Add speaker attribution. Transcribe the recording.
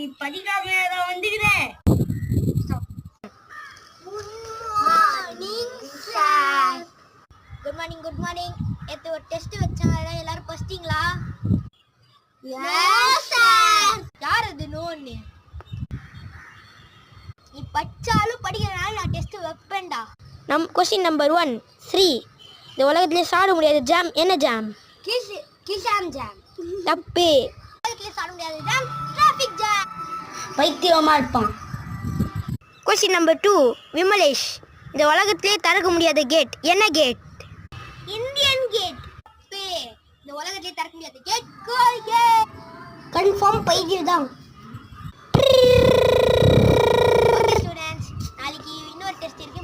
Speaker 1: நீ படிக்காம வந்துக்கிறேன்.
Speaker 2: Good morning good morning. நேத்து ஒரு டெஸ்ட் வச்சாங்க, எல்லாரும் படிச்சிட்டீங்களா? Yes sir. யார் அது நோன்னு? நீ படிச்சாலும் படிக்கிறனால நான் டெஸ்ட் வைப்பேன்டா.
Speaker 3: Question number 1 3. இந்த உலகத்திலே சாட முடியாத ஜாம் என்ன ஜாம்?
Speaker 2: கிசாம் ஜாம்.
Speaker 3: தப்பு.
Speaker 2: உலகத்திலே சாட முடியாத ஜாம் டிராஃபிக் ஜாம்.
Speaker 1: பைத்தியமா இருப்பான்.
Speaker 3: Question number 2 Vimlesh. இந்த உலகத்திலே திறக்க முடியாத கேட் என்ன கேட்?
Speaker 2: Indian gate. இந்த உலகத்திலே திறக்க முடியாத கேட் கோல் கேட்.
Speaker 1: கன்ஃபார்ம் பைத்தியம் தான்.
Speaker 2: ஓகே ஸ்டூடண்ட்ஸ், நாளைக்கு இன்னொரு டெஸ்ட் இருக்கு.